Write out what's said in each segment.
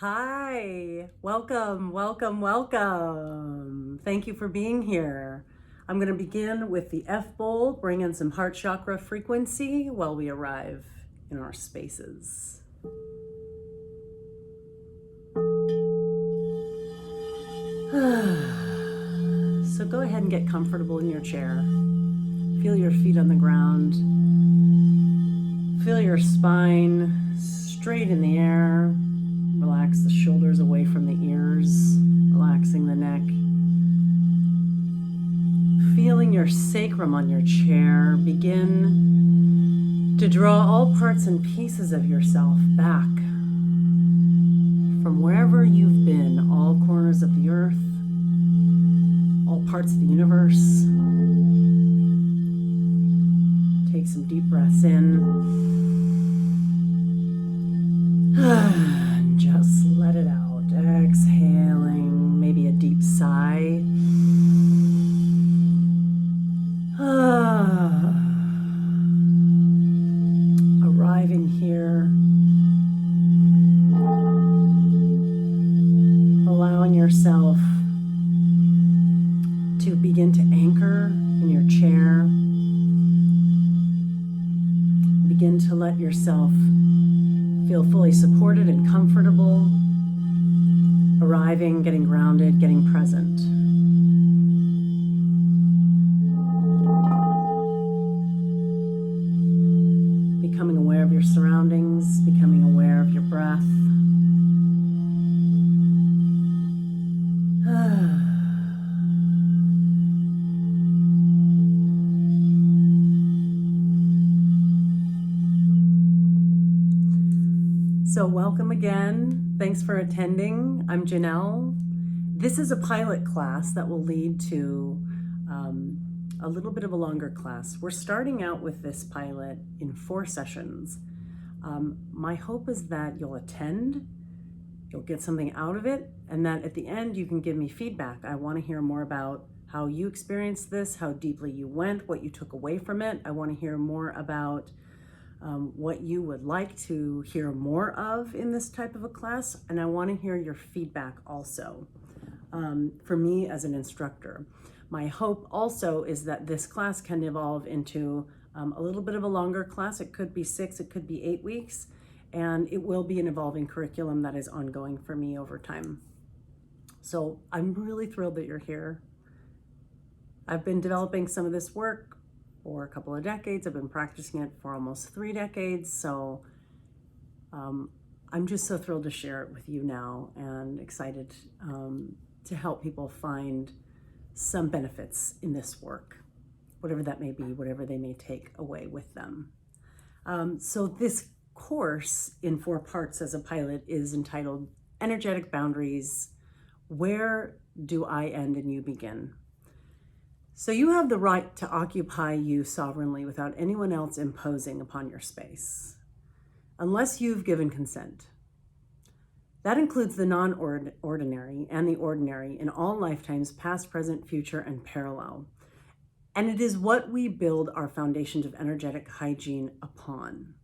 Hi, welcome, welcome, welcome. Thank you for being here. I'm going to begin with the F bowl, bring in some heart chakra frequency while we arrive in our spaces. So go ahead and get comfortable in your chair. Feel your feet on the ground. Feel your spine straight in the air. Relax the shoulders away from the ears, relaxing the neck. Feeling your sacrum on your chair, begin to draw all parts and pieces of yourself back from wherever you've been, all corners of the earth, all parts of the universe. Take some deep breaths in. And just let it out. Exhaling, maybe a deep sigh. Arriving here. Allowing yourself to begin to anchor in your chair. Begin to let yourself feel fully supported and comfortable. Arriving, getting grounded, getting present. Becoming aware of your surroundings, becoming aware of your breath. So welcome again. Thanks for attending. I'm Janelle. This is a pilot class that will lead to a little bit of a longer class. We're starting out with this pilot in 4 sessions. My hope is that you'll attend, you'll get something out of it, and that at the end you can give me feedback. I want to hear more about how you experienced this, how deeply you went, what you took away from it. I want to hear more about what you would like to hear more of in this type of a class, and I want to hear your feedback also for me as an instructor. My hope also is that this class can evolve into a little bit of a longer class. It could be 6, it could be 8 weeks, and it will be an evolving curriculum that is ongoing for me over time. So I'm really thrilled that you're here. I've been developing some of this work for a couple of decades. I've been practicing it for almost 3 decades. So I'm just so thrilled to share it with you now and excited to help people find some benefits in this work, whatever that may be, whatever they may take away with them. So this course in 4 parts as a pilot is entitled Energetic Boundaries. Where do I end and you begin? So you have the right to occupy you sovereignly without anyone else imposing upon your space, unless you've given consent. That includes the non-ordinary and the ordinary in all lifetimes, past, present, future, and parallel. And it is what we build our foundations of energetic hygiene upon.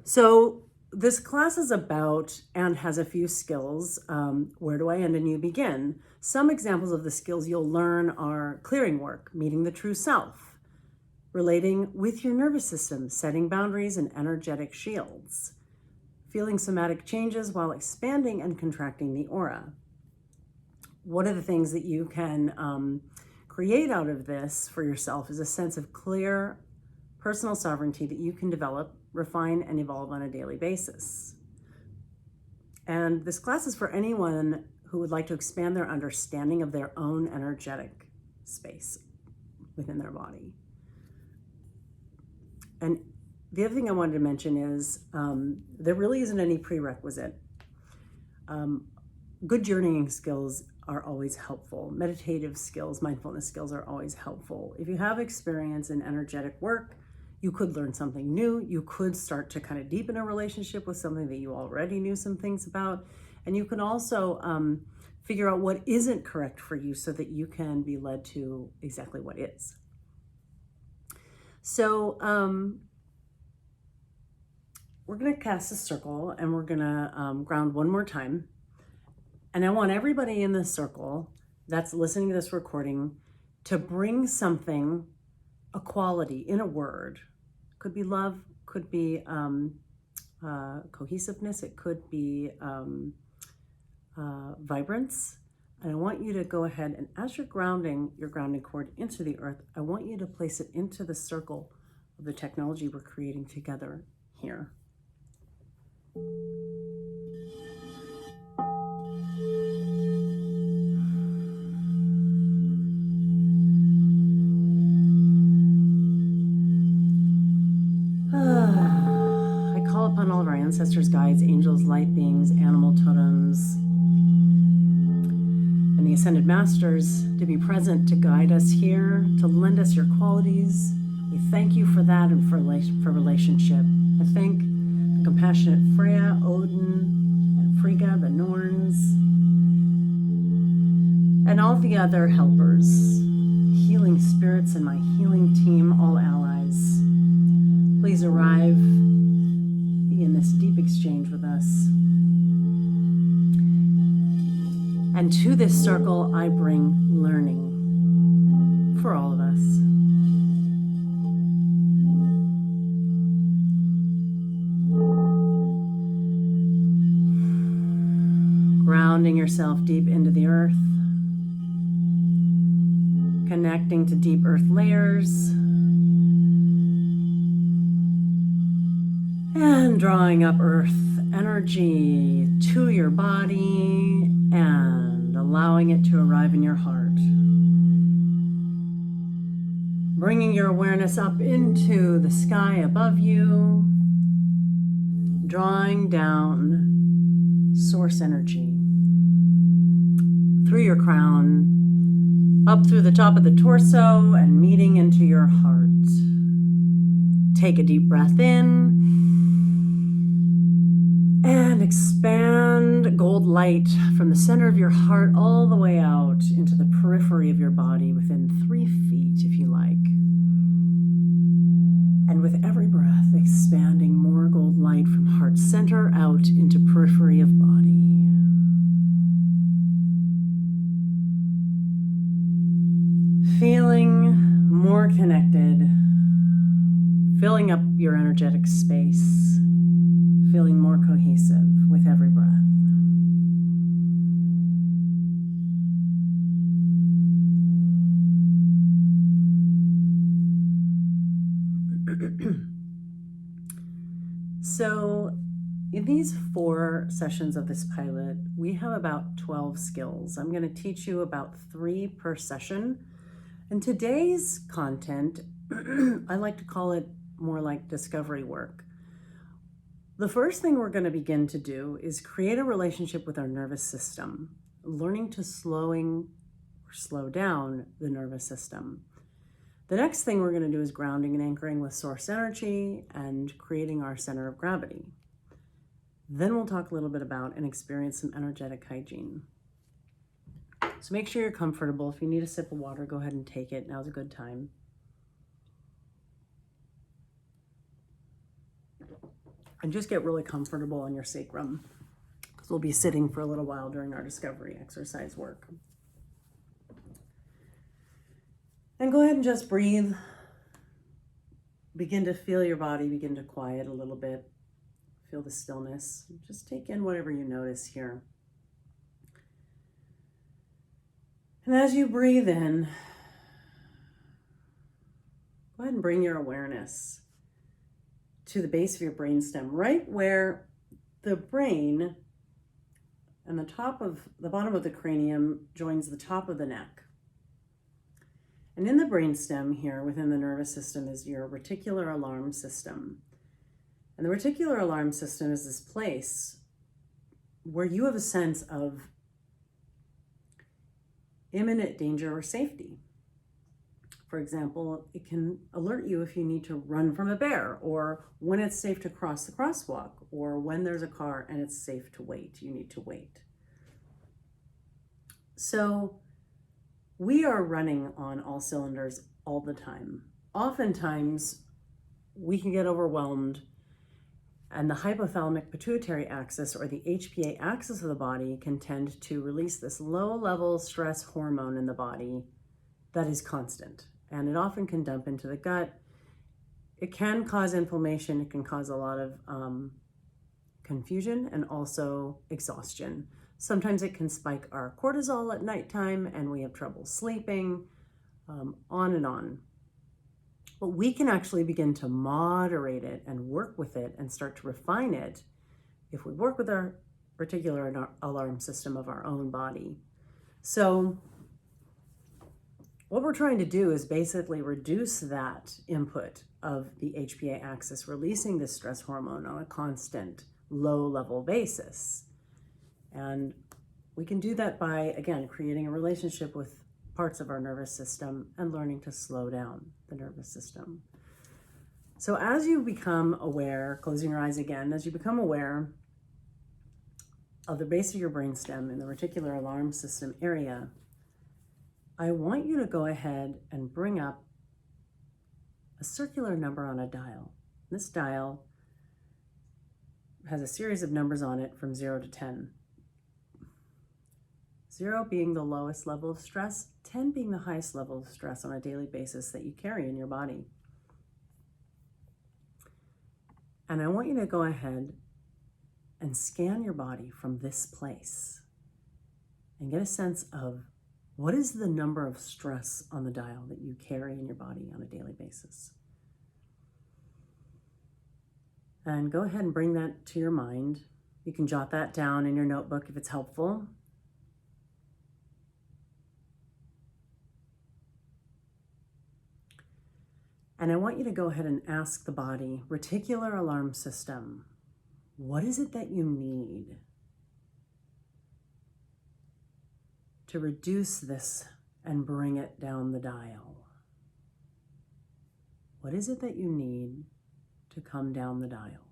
So this class is about and has a few skills. Where do I end and you begin? Some examples of the skills you'll learn are clearing work, meeting the true self, relating with your nervous system, setting boundaries and energetic shields, feeling somatic changes while expanding and contracting the aura. One of the things that you can create out of this for yourself is a sense of clear personal sovereignty that you can develop, refine, and evolve on a daily basis. And this class is for anyone who would like to expand their understanding of their own energetic space within their body. And the other thing I wanted to mention is there really isn't any prerequisite. Good journeying skills are always helpful. Meditative skills, mindfulness skills are always helpful. If you have experience in energetic work, you could learn something new. You could start to kind of deepen a relationship with something that you already knew some things about. And you can also figure out what isn't correct for you so that you can be led to exactly what is. So we're going to cast a circle and we're going to ground one more time. And I want everybody in this circle that's listening to this recording to bring something, a quality in a word. Could be love, could be cohesiveness, it could be vibrance. And I want you to go ahead and as you're grounding your grounding cord into the earth, I want you to place it into the circle of the technology we're creating together here. I call upon all of our ancestors, guides, angels, light beings, animal totems, and the ascended masters to be present, to guide us here, to lend us your qualities. We thank you for that and for relationship. I thank the compassionate Freya, Odin, and Frigga, the Norns, and all the other helpers, healing spirits and my healing team, all allies. Please arrive, be in this deep exchange with us. And to this circle, I bring learning for all of us. Grounding yourself deep into the earth, connecting to deep earth layers, and drawing up earth energy to your body and allowing it to arrive in your heart. Bringing your awareness up into the sky above you, drawing down source energy through your crown, up through the top of the torso and meeting into your heart. Take a deep breath in and expand gold light from the center of your heart all the way out into the periphery of your body within 3 feet, if you like. And with every breath, expanding more gold light from heart center out into periphery of body. Feeling more connected, filling up your energetic space, feeling more cohesive with every breath. So in these 4 sessions of this pilot, we have about 12 skills. I'm going to teach you about 3 per session. And today's content, I like to call it more like discovery work. The first thing we're going to begin to do is create a relationship with our nervous system, learning to slow down the nervous system. The next thing we're going to do is grounding and anchoring with source energy and creating our center of gravity. Then we'll talk a little bit about and experience some energetic hygiene. So make sure you're comfortable. If you need a sip of water, go ahead and take it. Now's a good time. And just get really comfortable on your sacrum, because we'll be sitting for a little while during our discovery exercise work. And go ahead and just breathe. Begin to feel your body begin to quiet a little bit. Feel the stillness. Just take in whatever you notice here. And as you breathe in, go ahead and bring your awareness to the base of your brainstem, right where the brain and the bottom of the cranium joins the top of the neck. And in the brainstem here within the nervous system is your reticular alarm system. And the reticular alarm system is this place where you have a sense of imminent danger or safety. For example, it can alert you if you need to run from a bear, or when it's safe to cross the crosswalk, or when there's a car and it's safe to wait, you need to wait. So we are running on all cylinders all the time. Oftentimes, we can get overwhelmed And the hypothalamic pituitary axis, or the HPA axis of the body, can tend to release this low-level stress hormone in the body that is constant. And it often can dump into the gut. It can cause inflammation. It can cause a lot of confusion and also exhaustion. Sometimes it can spike our cortisol at nighttime and we have trouble sleeping, on and on. But we can actually begin to moderate it and work with it and start to refine it if we work with our reticular alarm system of our own body. So what we're trying to do is basically reduce that input of the HPA axis, releasing this stress hormone on a constant low-level basis. And we can do that by, again, creating a relationship with parts of our nervous system and learning to slow down the nervous system. So as you become aware, closing your eyes again, as you become aware of the base of your brainstem in the reticular alarm system area, I want you to go ahead and bring up a circular number on a dial. This dial has a series of numbers on it from 0 to 10. 0 being the lowest level of stress, 10 being the highest level of stress on a daily basis that you carry in your body. And I want you to go ahead and scan your body from this place and get a sense of what is the number of stress on the dial that you carry in your body on a daily basis. And go ahead and bring that to your mind. You can jot that down in your notebook if it's helpful. And I want you to go ahead and ask the body, reticular alarm system, what is it that you need to reduce this and bring it down the dial? What is it that you need to come down the dial?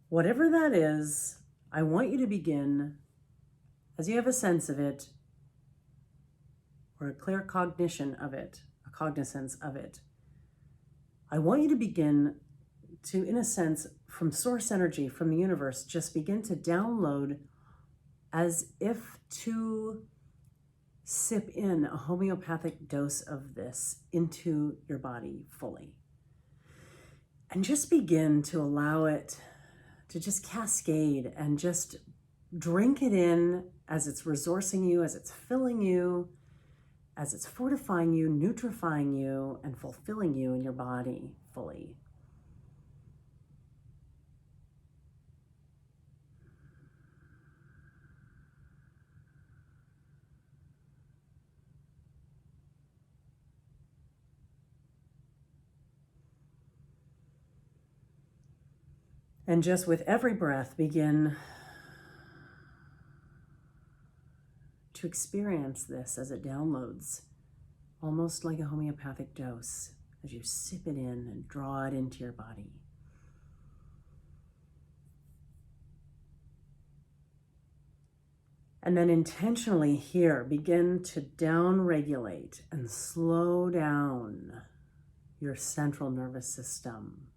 Whatever that is, I want you to begin, as you have a sense of it, or a clear cognition of it, a cognizance of it, I want you to begin to, in a sense, from source energy, from the universe, just begin to download as if to sip in a homeopathic dose of this into your body fully. And just begin to allow it to just cascade and just drink it in as it's resourcing you, as it's filling you, as it's fortifying you, nutrifying you, and fulfilling you in your body fully. And just with every breath, begin to experience this as it downloads, almost like a homeopathic dose, as you sip it in and draw it into your body. And then intentionally here, begin to down-regulate and slow down your central nervous system,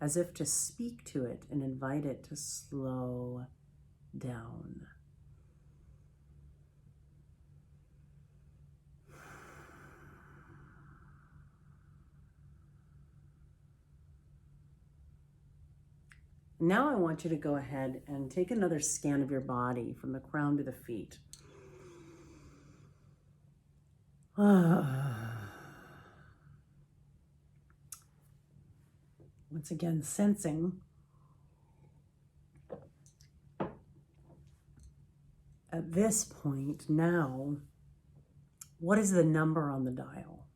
as if to speak to it and invite it to slow down. Now I want you to go ahead and take another scan of your body from the crown to the feet. Once again, sensing at this point now, what is the number on the dial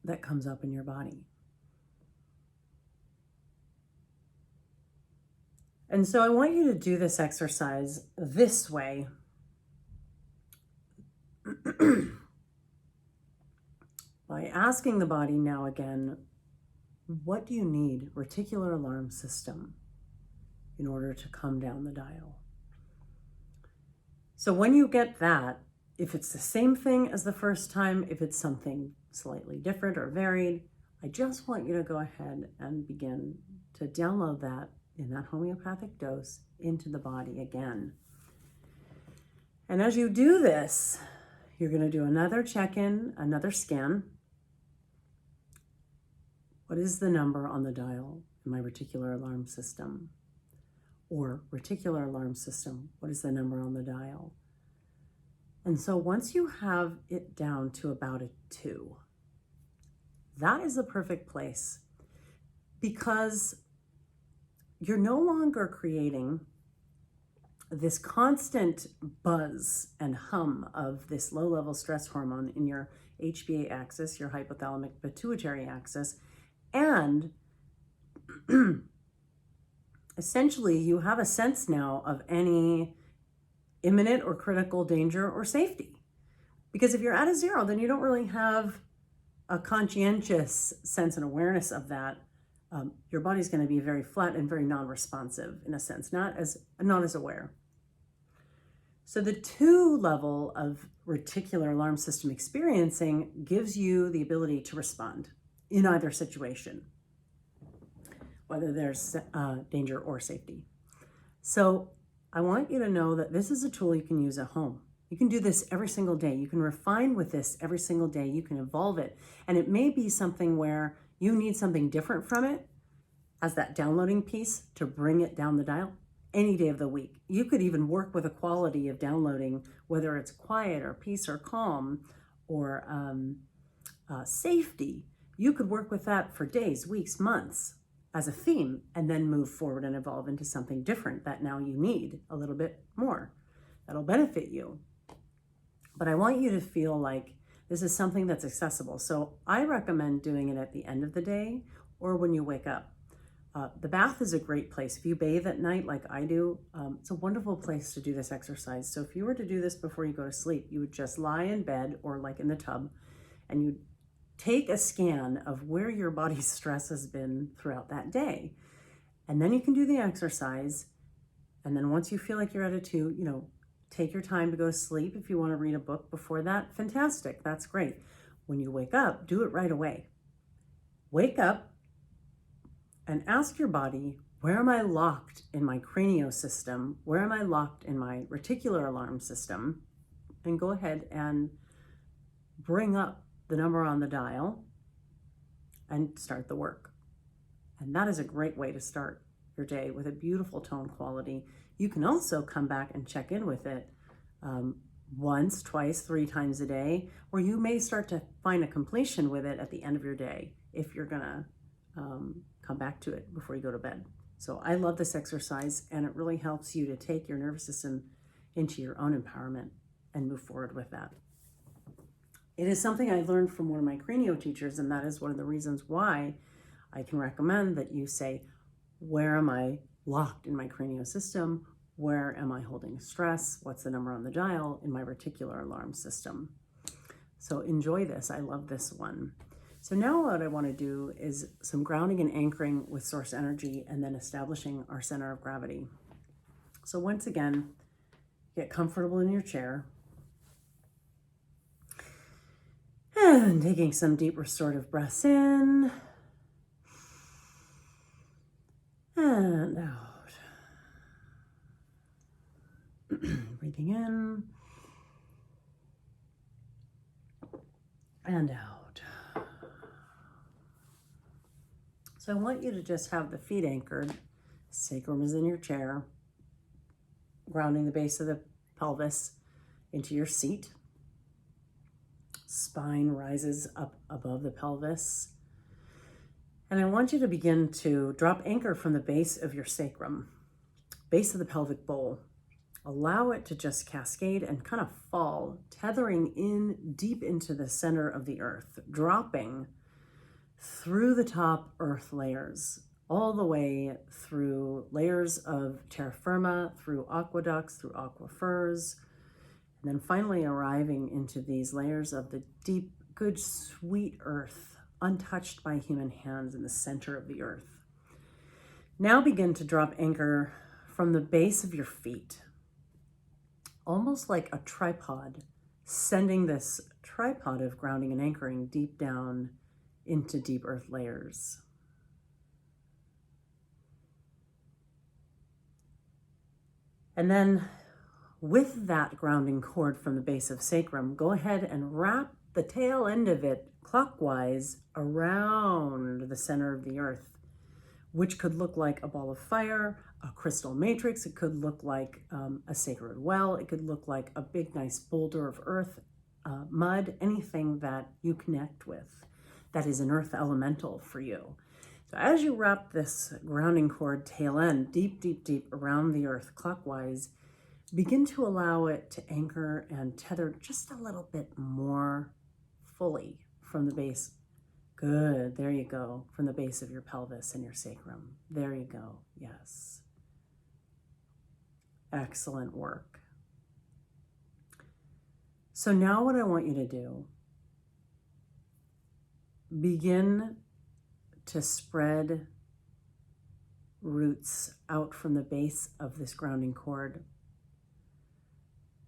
that comes up in your body? And so I want you to do this exercise this way. By asking the body now again, what do you need, reticular alarm system, in order to come down the dial? So when you get that, if it's the same thing as the first time, if it's something slightly different or varied, I just want you to go ahead and begin to download that in that homeopathic dose into the body again. And as you do this, you're going to do another check-in, another scan. What is the number on the dial in my reticular alarm system? Or reticular alarm system, what is the number on the dial? And so once you have it down to about a 2, that is the perfect place, because you're no longer creating this constant buzz and hum of this low-level stress hormone in your HPA axis, your hypothalamic pituitary axis, and essentially you have a sense now of any imminent or critical danger or safety. Because if you're at a 0, then you don't really have a conscientious sense and awareness of that. Your body's going to be very flat and very non-responsive in a sense, not as aware. So the 2 level of reticular alarm system experiencing gives you the ability to respond in either situation, whether there's danger or safety. So I want you to know that this is a tool you can use at home. You can do this every single day. You can refine with this every single day. You can evolve it. And it may be something where you need something different from it as that downloading piece to bring it down the dial any day of the week. You could even work with a quality of downloading, whether it's quiet or peace or calm or safety. You could work with that for days, weeks, months as a theme, and then move forward and evolve into something different that now you need a little bit more. That'll benefit you. But I want you to feel like this is something that's accessible. So I recommend doing it at the end of the day or when you wake up. The bath is a great place. If you bathe at night like I do, it's a wonderful place to do this exercise. So if you were to do this before you go to sleep, you would just lie in bed or like in the tub, and you take a scan of where your body's stress has been throughout that day. And then you can do the exercise. And then once you feel like you're at a 2, take your time to go to sleep. If you want to read a book before that, fantastic. That's great. When you wake up, do it right away. Wake up and ask your body, where am I locked in my cranial system? Where am I locked in my reticular alarm system? And go ahead and bring up the number on the dial and start the work. And that is a great way to start your day with a beautiful tone quality. You can also come back and check in with it once, twice, 3 times a day, where you may start to find a completion with it at the end of your day if you're gonna come back to it before you go to bed. So I love this exercise, and it really helps you to take your nervous system into your own empowerment and move forward with that. It is something I learned from one of my cranio teachers, and that is one of the reasons why I can recommend that you say, where am I locked in my cranial system? Where am I holding stress? What's the number on the dial in my reticular alarm system? So enjoy this. I love this one. So now what I want to do is some grounding and anchoring with source energy, and then establishing our center of gravity. So once again, get comfortable in your chair. And taking some deep restorative breaths in and out. Breathing in and out. So I want you to just have the feet anchored. Sacrum is in your chair, grounding the base of the pelvis into your seat. Spine rises up above the pelvis. And I want you to begin to drop anchor from the base of your sacrum, base of the pelvic bowl. Allow it to just cascade and kind of fall, tethering in deep into the center of the earth, dropping through the top earth layers, all the way through layers of terra firma, through aqueducts, through aquifers, and then finally arriving into these layers of the deep, good, sweet earth, untouched by human hands in the center of the earth. Now begin to drop anchor from the base of your feet, almost like a tripod, sending this tripod of grounding and anchoring deep down into deep earth layers. And then with that grounding cord from the base of sacrum, go ahead and wrap the tail end of it clockwise around the center of the earth, which could look like a ball of fire, a crystal matrix. It could look like a sacred well. It could look like a big, nice boulder of earth, mud, anything that you connect with that is an earth elemental for you. So as you wrap this grounding cord tail end deep, deep, deep around the earth clockwise, begin to allow it to anchor and tether just a little bit more fully from the base. Good, there you go, from the base of your pelvis and your sacrum. There you go, yes. Excellent work. So now what I want you to do, begin to spread roots out from the base of this grounding cord.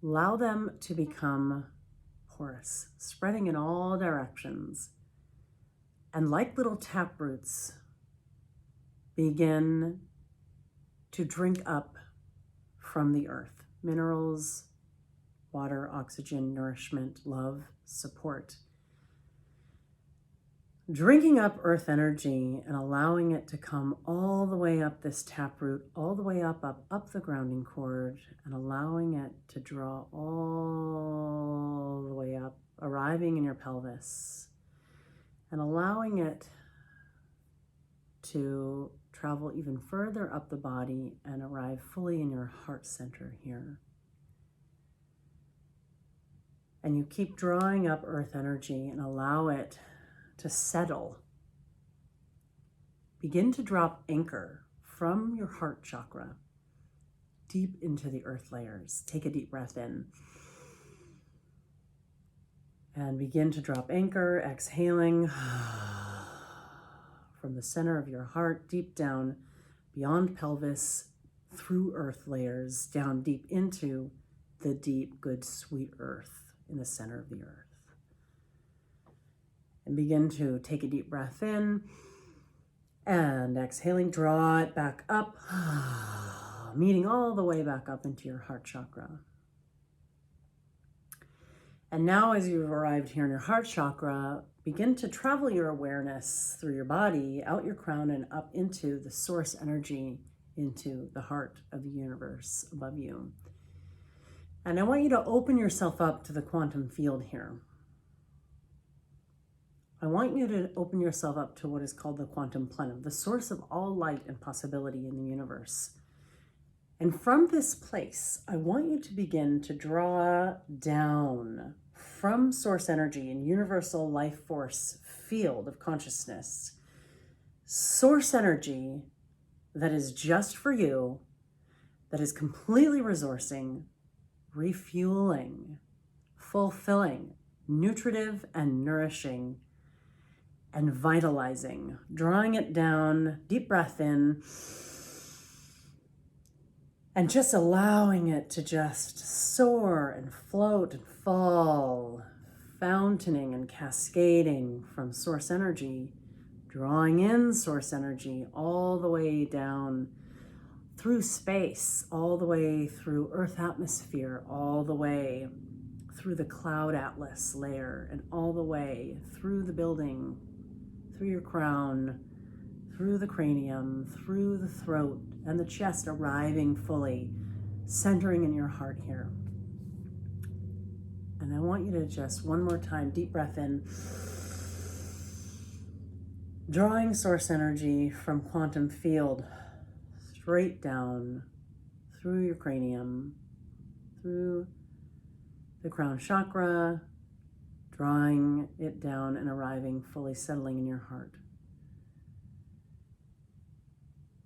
Allow them to become porous, spreading in all directions. And like little tap roots, begin to drink up from the earth. Minerals, water, oxygen, nourishment, love, support. Drinking up earth energy and allowing it to come all the way up this taproot, all the way up the grounding cord, and allowing it to draw all the way up, arriving in your pelvis, and allowing it to travel even further up the body and arrive fully in your heart center here. And you keep drawing up earth energy and allow it to settle. Begin to drop anchor from your heart chakra deep into the earth layers. Take a deep breath in. And begin to drop anchor, exhaling from the center of your heart, deep down, beyond pelvis, through earth layers, down deep into the deep, good, sweet earth in the center of the earth. And begin to take a deep breath in and exhaling, draw it back up, meeting all the way back up into your heart chakra. And now as you've arrived here in your heart chakra, begin to travel your awareness through your body, out your crown and up into the source energy, into the heart of the universe above you. And I want you to open yourself up to the quantum field here. I want you to open yourself up to what is called the quantum plenum, the source of all light and possibility in the universe. And from this place, I want you to begin to draw down from source energy and universal life force field of consciousness, source energy that is just for you, that is completely resourcing, refueling, fulfilling, nutritive and nourishing, and vitalizing, drawing it down, deep breath in, and just allowing it to just soar and float and fall, fountaining and cascading from source energy, drawing in source energy all the way down through space, all the way through Earth atmosphere, all the way through the cloud atlas layer, and all the way through the building, through your crown, through the cranium, through the throat and the chest, arriving fully, centering in your heart here. And I want you to just one more time, deep breath in, drawing source energy from quantum field straight down through your cranium, through the crown chakra, drawing it down and arriving fully settling in your heart.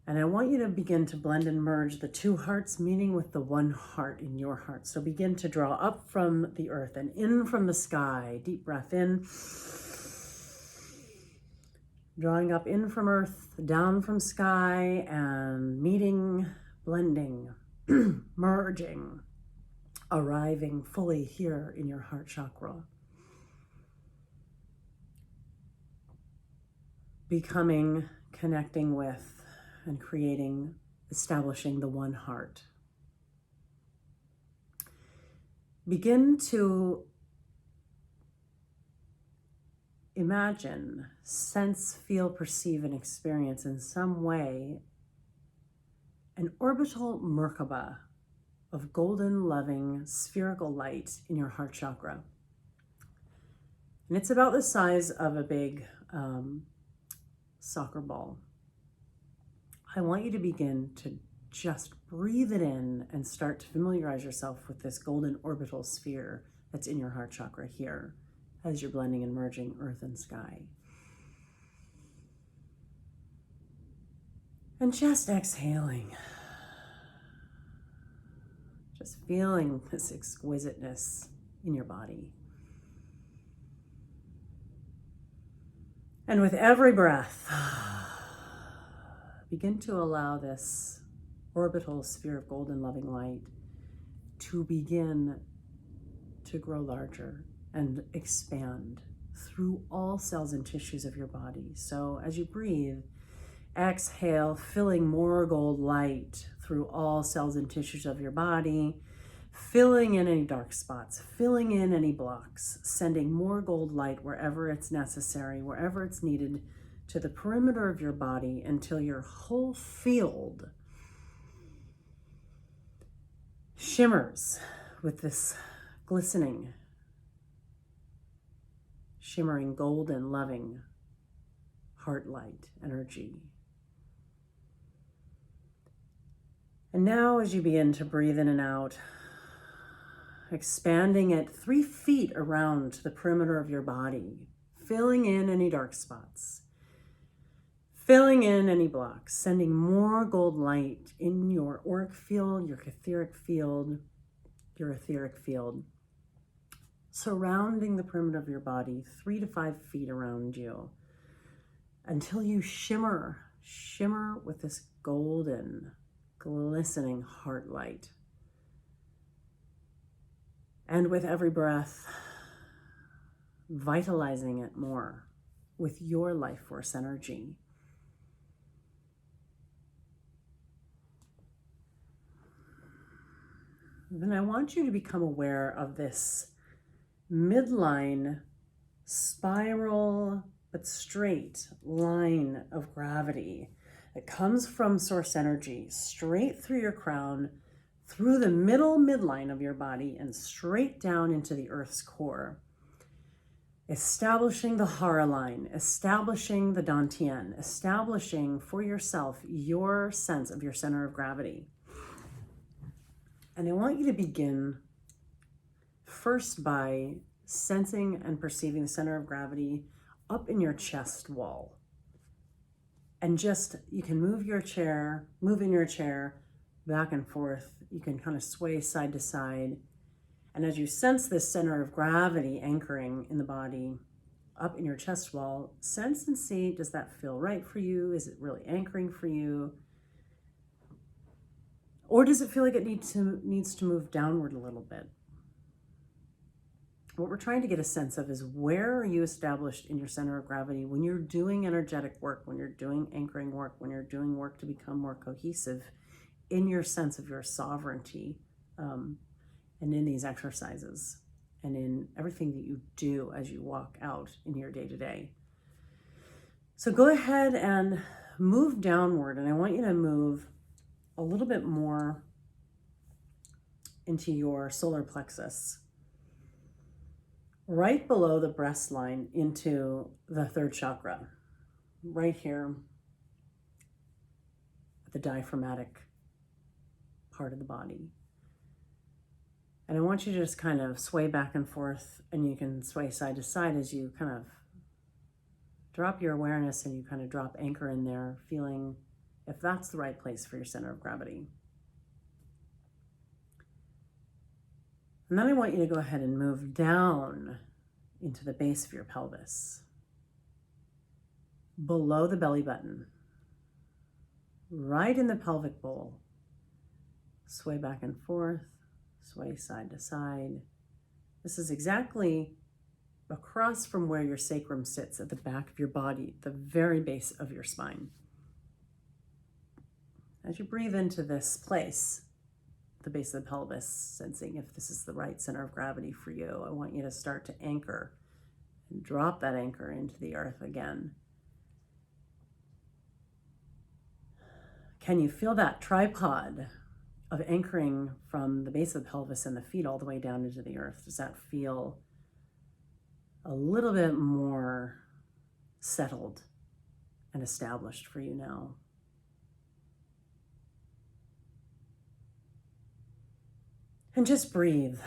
And I want you to begin to blend and merge the two hearts meeting with the one heart in your heart. So begin to draw up from the earth and in from the sky. Deep breath in. Drawing up in from earth, down from sky, and meeting, blending, merging, arriving fully here in your heart chakra. becoming, connecting with, and creating, establishing the one heart. Begin to imagine, sense, feel, perceive, and experience in some way an orbital Merkaba of golden, loving, spherical light in your heart chakra. And it's about the size of a big soccer ball. I want you to begin to just breathe it in and start to familiarize yourself with this golden orbital sphere that's in your heart chakra here as you're blending and merging earth and sky. And just exhaling. Just feeling this exquisiteness in your body. And with every breath, begin to allow this orbital sphere of golden loving light to begin to grow larger and expand through all cells and tissues of your body. So as you breathe, exhale, filling more gold light through all cells and tissues of your body, filling in any dark spots, filling in any blocks, sending more gold light wherever it's necessary, wherever it's needed, to the perimeter of your body until your whole field shimmers with this glistening, shimmering, golden, loving heart light energy. And now as you begin to breathe in and out, expanding it 3 feet around the perimeter of your body, filling in any dark spots, filling in any blocks, sending more gold light in your auric field, your etheric field, surrounding the perimeter of your body, 3 to 5 feet around you, until you shimmer with this golden, glistening heart light. And with every breath, vitalizing it more with your life force energy. Then I want you to become aware of this midline spiral but straight line of gravity that comes from source energy straight through your crown, through the midline of your body, and straight down into the earth's core. Establishing the Hara line, establishing the Dantian, establishing for yourself your sense of your center of gravity. And I want you to begin first by sensing and perceiving the center of gravity up in your chest wall. And just, you can move in your chair back and forth. You can kind of sway side to side. And as you sense this center of gravity anchoring in the body up in your chest wall, sense and see, does that feel right for you? Is it really anchoring for you? Or does it feel like it needs to move downward a little bit? What we're trying to get a sense of is, where are you established in your center of gravity when you're doing energetic work, when you're doing anchoring work, when you're doing work to become more cohesive in your sense of your sovereignty, and in these exercises and in everything that you do as you walk out in your day-to-day. So go ahead and move downward, and I want you to move a little bit more into your solar plexus, right below the breast line, into the third chakra, right here at the diaphragmatic part of the body. And I want you to just kind of sway back and forth, and you can sway side to side as you kind of drop your awareness and you kind of drop anchor in there, feeling if that's the right place for your center of gravity. And then I want you to go ahead and move down into the base of your pelvis, below the belly button, right in the pelvic bowl. Sway back and forth, sway side to side. This is exactly across from where your sacrum sits at the back of your body, the very base of your spine. As you breathe into this place, the base of the pelvis, sensing if this is the right center of gravity for you, I want you to start to anchor and drop that anchor into the earth again. Can you feel that tripod of anchoring from the base of the pelvis and the feet all the way down into the earth? Does that feel a little bit more settled and established for you now? And just breathe,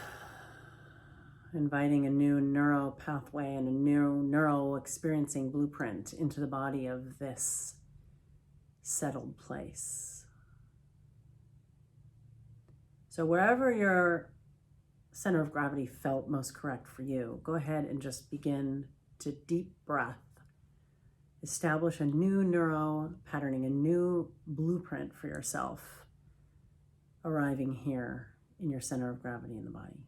inviting a new neural pathway and a new neural experiencing blueprint into the body of this settled place. So wherever your center of gravity felt most correct for you, go ahead and just begin to deep breath. Establish a new neuro patterning, a new blueprint for yourself, arriving here in your center of gravity in the body.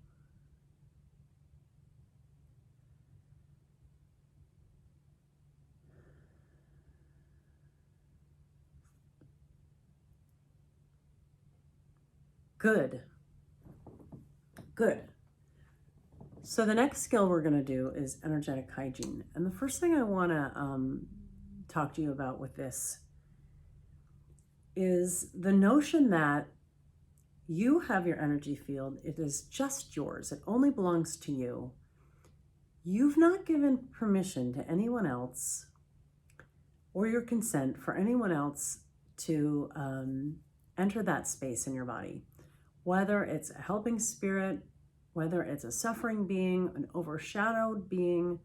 Good. Good. So the next skill we're going to do is energetic hygiene. And the first thing I want to talk to you about with this is the notion that you have your energy field. It is just yours. It only belongs to you. You've not given permission to anyone else or your consent for anyone else to enter that space in your body. Whether it's a helping spirit, whether it's a suffering being, an overshadowed being,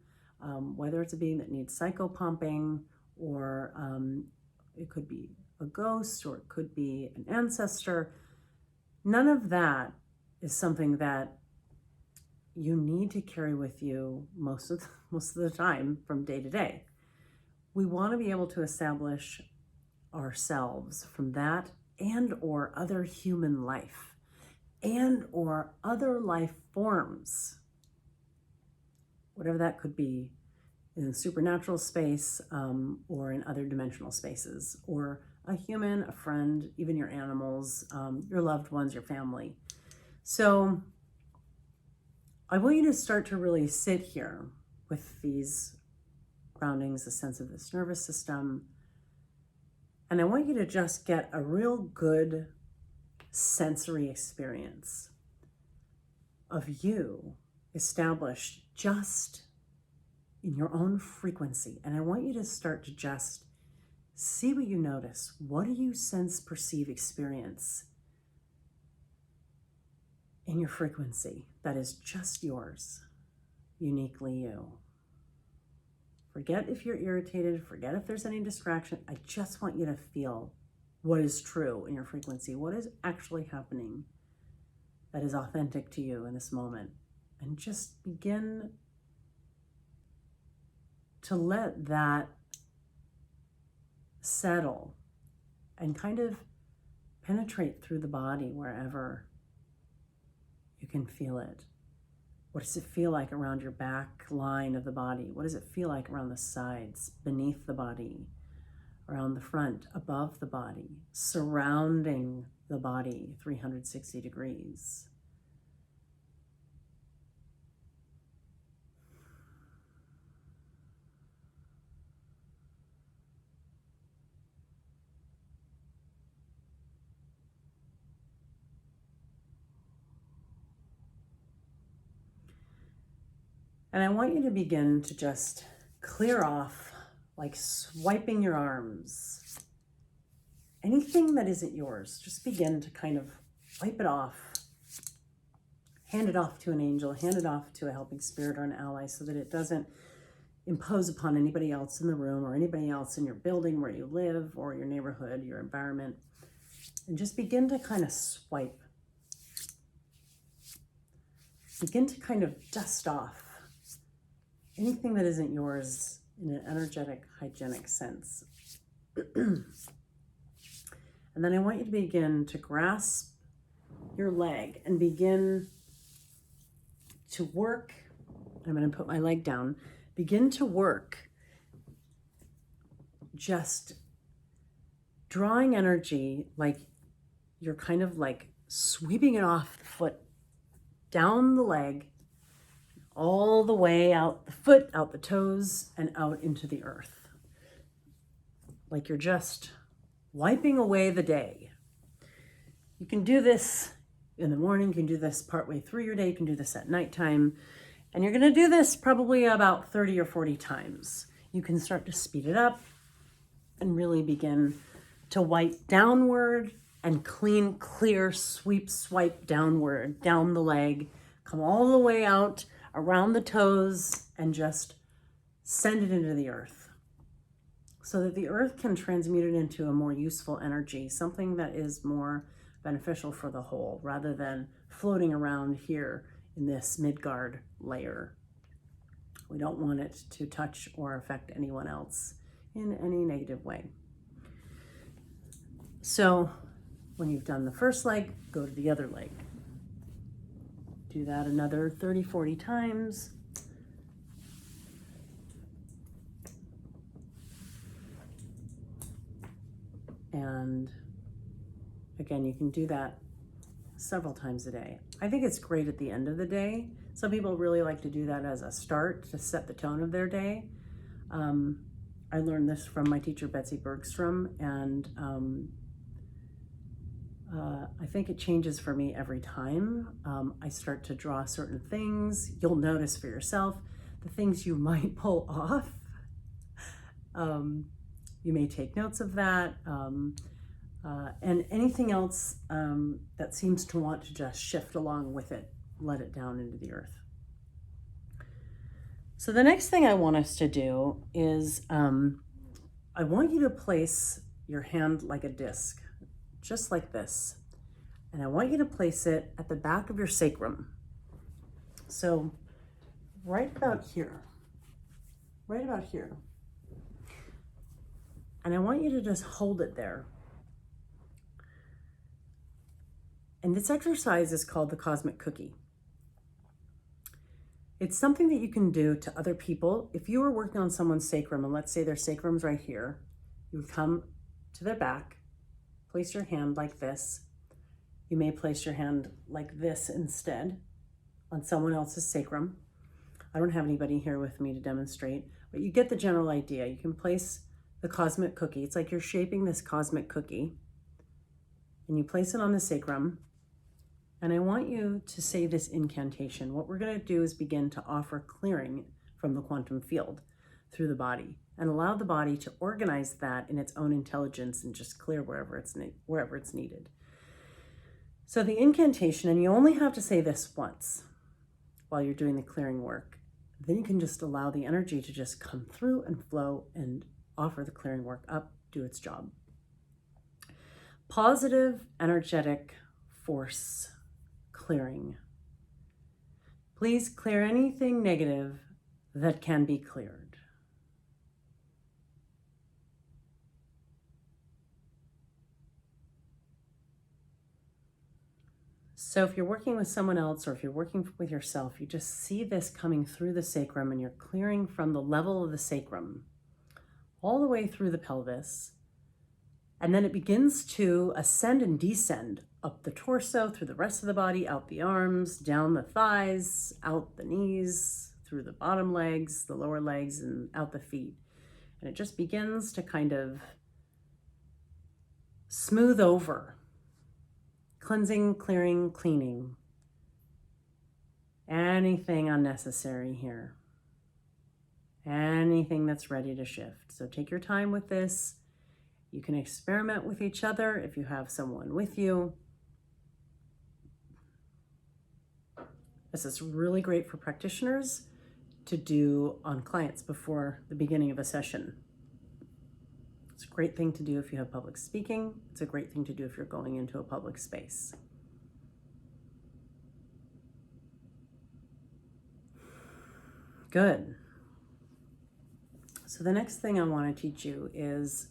whether it's a being that needs psychopumping, or it could be a ghost, or it could be an ancestor. None of that is something that you need to carry with you most of the time from day to day. We want to be able to establish ourselves from that and or other human life and or other life forms, whatever that could be, in the supernatural space or in other dimensional spaces, or a human, a friend, even your animals, your loved ones, your family. So I want you to start to really sit here with these groundings, the sense of this nervous system. And I want you to just get a real good sensory experience of you established just in your own frequency. And I want you to start to just see what you notice. What do you sense, perceive, experience in your frequency that is just yours, uniquely you? Forget if you're irritated, forget if there's any distraction. I just want you to feel what is true in your frequency, what is actually happening that is authentic to you in this moment. And just begin to let that settle and kind of penetrate through the body wherever you can feel it. What does it feel like around your back line of the body? What does it feel like around the sides, beneath the body, around the front, above the body, surrounding the body 360 degrees? And I want you to begin to just clear off, like swiping your arms, anything that isn't yours. Just begin to kind of wipe it off, hand it off to an angel, hand it off to a helping spirit or an ally, so that it doesn't impose upon anybody else in the room or anybody else in your building where you live or your neighborhood, your environment. And just begin to kind of swipe. Begin to kind of dust off anything that isn't yours in an energetic, hygienic sense. And then I want you to begin to grasp your leg and begin to work I'm going to put my leg down. Begin to work just drawing energy, like you're kind of like sweeping it off the foot, down the leg, all the way out the foot, out the toes, and out into the earth. Like you're just wiping away the day. You can do this in the morning, you can do this partway through your day, you can do this at nighttime, and you're going to do this probably about 30 or 40 times. You can start to speed it up and really begin to wipe downward and clean, clear, sweep, swipe downward, down the leg, come all the way out around the toes, and just send it into the earth so that the earth can transmute it into a more useful energy, something that is more beneficial for the whole, rather than floating around here in this Midgard layer. We don't want it to touch or affect anyone else in any negative way. So when you've done the first leg, go to the other leg. Do that another 30, 40 times. And again, you can do that several times a day. I think it's great at the end of the day. Some people really like to do that as a start to set the tone of their day. I learned this from my teacher, Betsy Bergstrom, and I think it changes for me every time. I start to draw certain things. You'll notice for yourself the things you might pull off. You may take notes of that. And anything else that seems to want to just shift along with it, let it down into the earth. So the next thing I want us to do is I want you to place your hand like a disc, just like this. And I want you to place it at the back of your sacrum. So right about here. And I want you to just hold it there. And this exercise is called the cosmic cookie. It's something that you can do to other people. If you were working on someone's sacrum, and let's say their sacrum's right here, you would come to their back, place your hand like this. You may place your hand like this instead on someone else's sacrum. I don't have anybody here with me to demonstrate, but you get the general idea. You can place the cosmic cookie. It's like you're shaping this cosmic cookie, and you place it on the sacrum. And I want you to say this incantation. What we're going to do is begin to offer clearing from the quantum field through the body and allow the body to organize that in its own intelligence and just clear wherever it's needed. So the incantation, and you only have to say this once while you're doing the clearing work. Then you can just allow the energy to just come through and flow and offer the clearing work up, do its job. Positive energetic force clearing. Please clear anything negative that can be cleared. So if you're working with someone else or if you're working with yourself, you just see this coming through the sacrum and you're clearing from the level of the sacrum all the way through the pelvis. And then it begins to ascend and descend up the torso, through the rest of the body, out the arms, down the thighs, out the knees, through the bottom legs, the lower legs, and out the feet. And it just begins to kind of smooth over. Cleansing, clearing, cleaning. Anything unnecessary here. Anything that's ready to shift. So take your time with this. You can experiment with each other if you have someone with you. This is really great for practitioners to do on clients before the beginning of a session. It's a great thing to do if you have public speaking. It's a great thing to do if you're going into a public space. Good. So the next thing I want to teach you is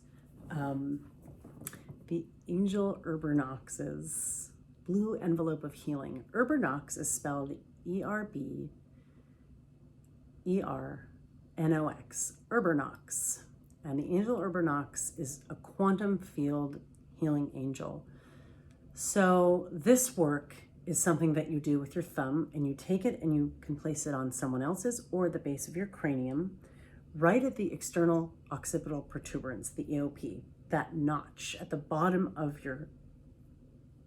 the Angel Urbanox's Blue Envelope of Healing. Urbanox is spelled E-R-B-A-N-O-X. Urbernox, Urbernox. And the angel Urbernox is a quantum field healing angel. So this work is something that you do with your thumb, and you take it and you can place it on someone else's or the base of your cranium, right at the external occipital protuberance, the EOP, that notch at the bottom of your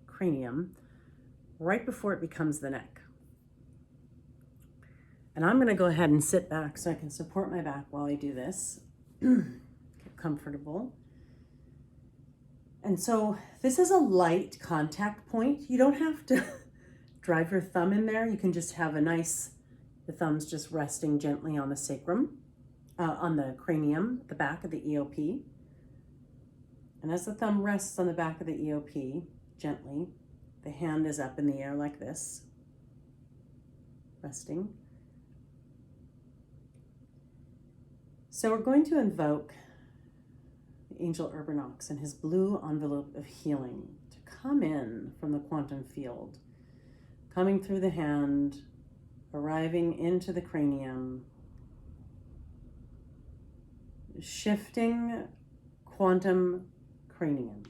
cranium, right before it becomes the neck. And I'm going to go ahead and sit back so I can support my back while I do this. Get comfortable. And so this is a light contact point. You don't have to drive your thumb in there. You can just have the thumb's just resting gently on the sacrum, on the cranium, the back of the EOP. And as the thumb rests on the back of the EOP, gently, the hand is up in the air like this, resting. So we're going to invoke the angel Urbernox and his blue envelope of healing to come in from the quantum field, coming through the hand, arriving into the cranium, shifting quantum cranium,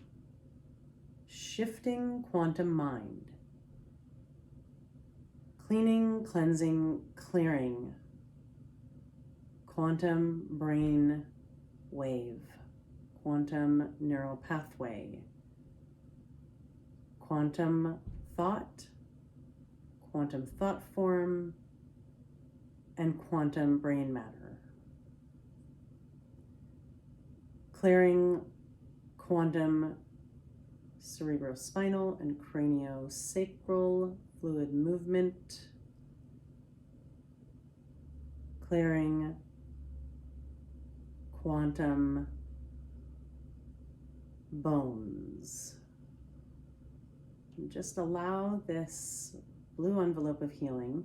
shifting quantum mind, cleaning, cleansing, clearing quantum brain wave, quantum neural pathway, quantum thought form, and quantum brain matter. Clearing quantum cerebrospinal and craniosacral fluid movement. Clearing quantum bones. And just allow this blue envelope of healing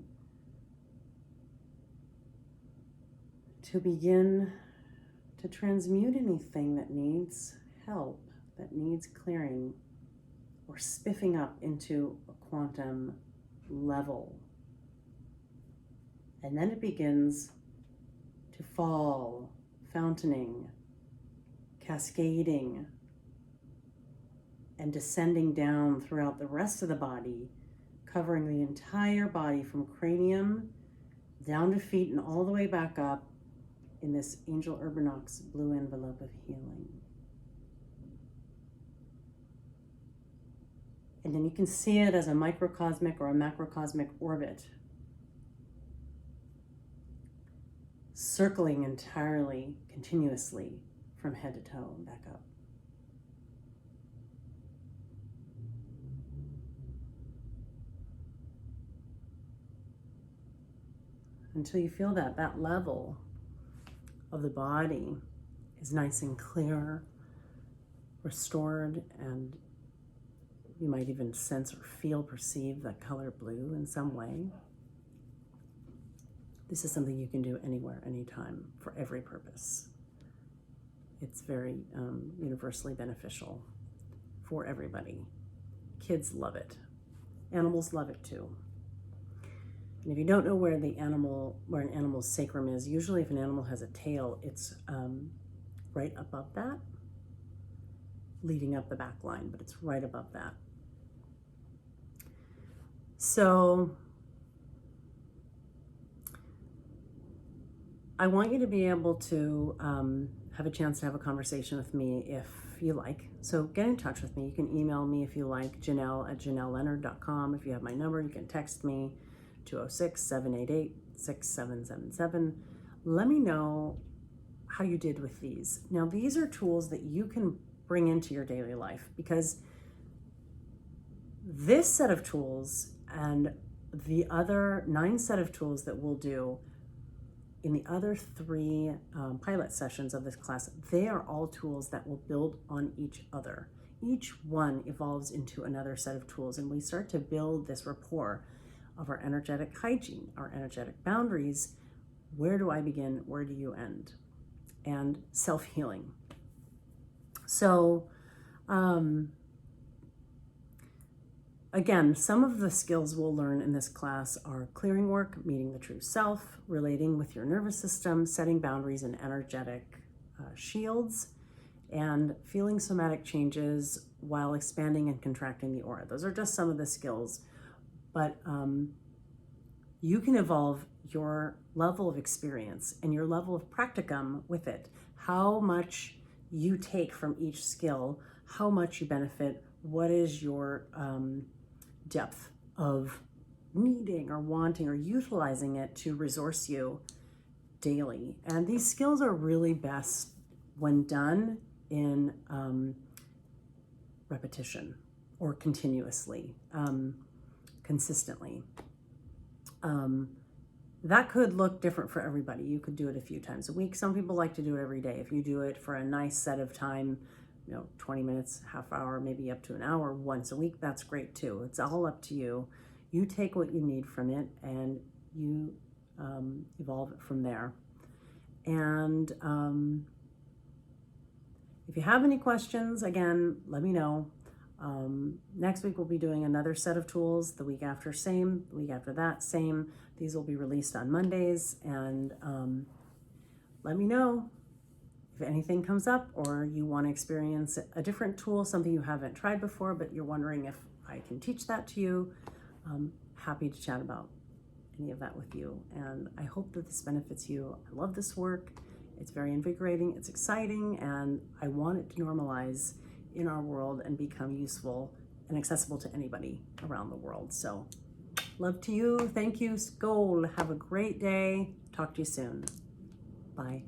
to begin to transmute anything that needs help, that needs clearing, or spiffing up into a quantum level. And then it begins to fall, fountaining, cascading, and descending down throughout the rest of the body, covering the entire body from cranium down to feet and all the way back up in this angel Urbernox blue envelope of healing. And then you can see it as a microcosmic or a macrocosmic orbit, circling entirely, continuously from head to toe and back up. Until you feel that that level of the body is nice and clear, restored, and you might even sense or feel, perceive the color blue in some way. This is something you can do anywhere, anytime, for every purpose. It's very universally beneficial for everybody. Kids love it. Animals love it too. And if you don't know where an animal's sacrum is, usually if an animal has a tail, it's right above that, leading up the back line, but it's right above that. So I want you to be able to have a chance to have a conversation with me if you like. So get in touch with me. You can email me if you like, Janelle@janelleleonard.com. If you have my number, you can text me, 206-788-6777. Let me know how you did with these. Now, these are tools that you can bring into your daily life, because this set of tools and the other 9 set of tools that we'll do in the other 3 pilot sessions of this class, they are all tools that will build on each other. Each one evolves into another set of tools, and we start to build this rapport of our energetic hygiene, our energetic boundaries. Where do I begin? Where do you end? And self-healing. So again, some of the skills we'll learn in this class are clearing work, meeting the true self, relating with your nervous system, setting boundaries and energetic shields, and feeling somatic changes while expanding and contracting the aura. Those are just some of the skills, but you can evolve your level of experience and your level of practicum with it. How much you take from each skill, how much you benefit, what is your depth of needing or wanting or utilizing it to resource you daily. And these skills are really best when done in repetition or continuously, consistently. That could look different for everybody. You could do it a few times a week. Some people like to do it every day. If you do it for a nice set of time, 20 minutes, half hour, maybe up to an hour once a week, that's great too. It's all up to you. You take what you need from it and you evolve it from there. And if you have any questions, again, let me know. Next week we'll be doing another set of tools. The week after, same. The week after that, same. These will be released on Mondays, and let me know if anything comes up or you want to experience a different tool, something you haven't tried before, but you're wondering if I can teach that to you. I'm happy to chat about any of that with you, and I hope that this benefits you. I love this work. It's very invigorating, it's exciting, and I want it to normalize in our world and become useful and accessible to anybody around the world. So love to you. Thank you, Skol. Have a great day. Talk to you soon. Bye.